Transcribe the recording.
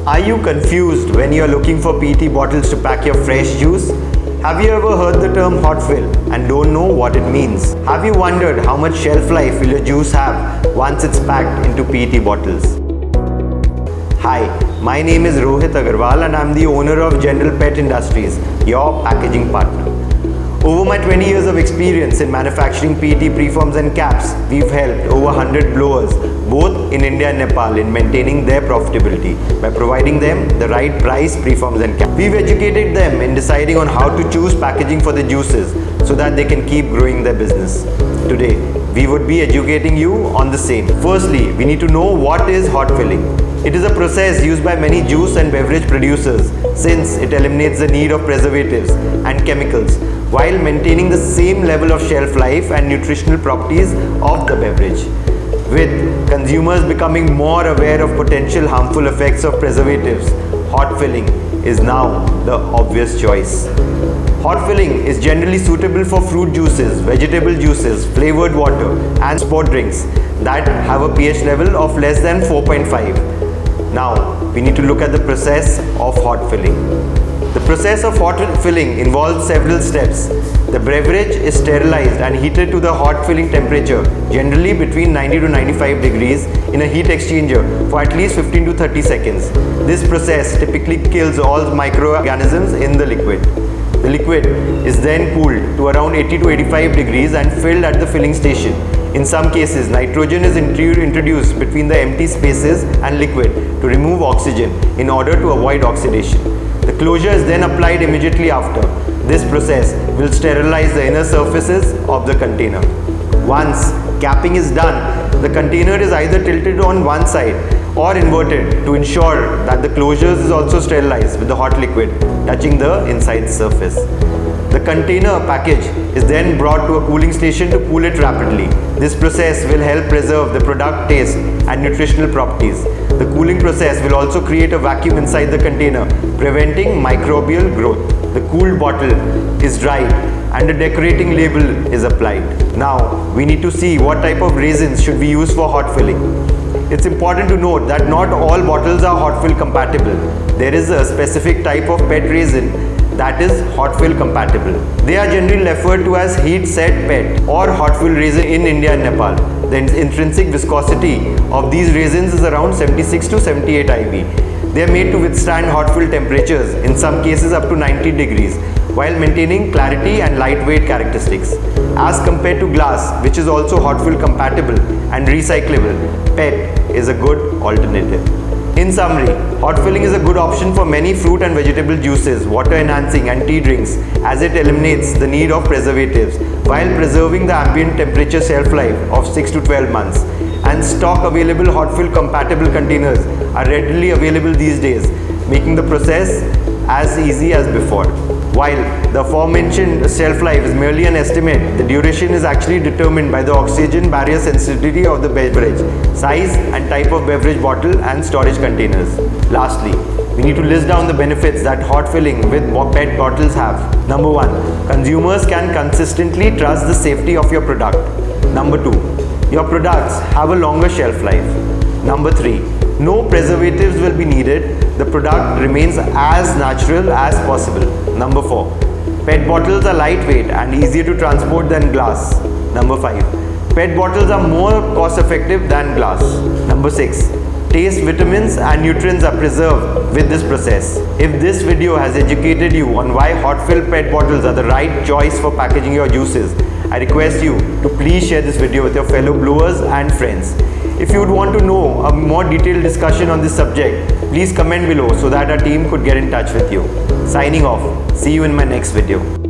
Are you confused when you are looking for PET bottles to pack your fresh juice? Have you ever heard the term hot fill and don't know what it means? Have you wondered how much shelf life will your juice have once it's packed into PET bottles? Hi, my name is Rohit Agarwal and I'm the owner of General PET Industries, your packaging partner. Over my 20 years of experience in manufacturing PET preforms and caps, we've helped over 100 blowers, both in India and Nepal, in maintaining their profitability by providing them the right price preforms and caps. We've educated them in deciding on how to choose packaging for the juices so that they can keep growing their business. Today, we would be educating you on the same. Firstly, we need to know what is hot filling. It is a process used by many juice and beverage producers since it eliminates the need of preservatives and chemicals while maintaining the same level of shelf life and nutritional properties of the beverage. With consumers becoming more aware of potential harmful effects of preservatives, hot filling is now the obvious choice. Hot filling is generally suitable for fruit juices, vegetable juices, flavored water and sport drinks that have a pH level of less than 4.5. Now, we need to look at the process of hot filling. The process of hot filling involves several steps. The beverage is sterilized and heated to the hot filling temperature, generally between 90 to 95 degrees in a heat exchanger for at least 15 to 30 seconds. This process typically kills all microorganisms in the liquid. The liquid is then cooled to around 80 to 85 degrees and filled at the filling station. In some cases, nitrogen is introduced between the empty spaces and liquid to remove oxygen in order to avoid oxidation. The closure is then applied immediately after. This process will sterilize the inner surfaces of the container. Once capping is done, the container is either tilted on one side or inverted to ensure that the closures is also sterilized with the hot liquid touching the inside surface. The container package is then brought to a cooling station to cool it rapidly. This process will help preserve the product taste and nutritional properties. The cooling process will also create a vacuum inside the container, preventing microbial growth. The cooled bottle is dried and a decorating label is applied. Now, we need to see what type of resins should we use for hot filling. It's important to note that not all bottles are hot fill compatible. There is a specific type of PET resin that is hot fill compatible. They are generally referred to as heat set PET or hot fill resin in India and Nepal. The intrinsic viscosity of these resins is around 76 to 78 IV. They are made to withstand hot fill temperatures, in some cases up to 90 degrees, while maintaining clarity and lightweight characteristics. As compared to glass, which is also hot fill compatible and recyclable, PET is a good alternative. In summary, hot filling is a good option for many fruit and vegetable juices, water enhancing and tea drinks as it eliminates the need of preservatives while preserving the ambient temperature shelf life of 6 to 12 months. And stock available hot fill compatible containers are readily available these days, making the process as easy as before. While the aforementioned shelf life is merely an estimate, the duration is actually determined by the oxygen barrier sensitivity of the beverage, size and type of beverage bottle and storage containers. Lastly, we need to list down the benefits that hot filling with PET bottles have. Number 1, consumers can consistently trust the safety of your product. Number 2, your products have a longer shelf life. Number 3, no preservatives will be needed. The product remains as natural as possible. Number 4, PET bottles are lightweight and easier to transport than glass. Number 5, PET bottles are more cost effective than glass. Number 6, taste, vitamins and nutrients are preserved with this process. If this video has educated you on why hot fill PET bottles are the right choice for packaging your juices, I request you to please share this video with your fellow blowers and friends. If you would want to know a more detailed discussion on this subject, please comment below so that our team could get in touch with you. Signing off. See you in my next video.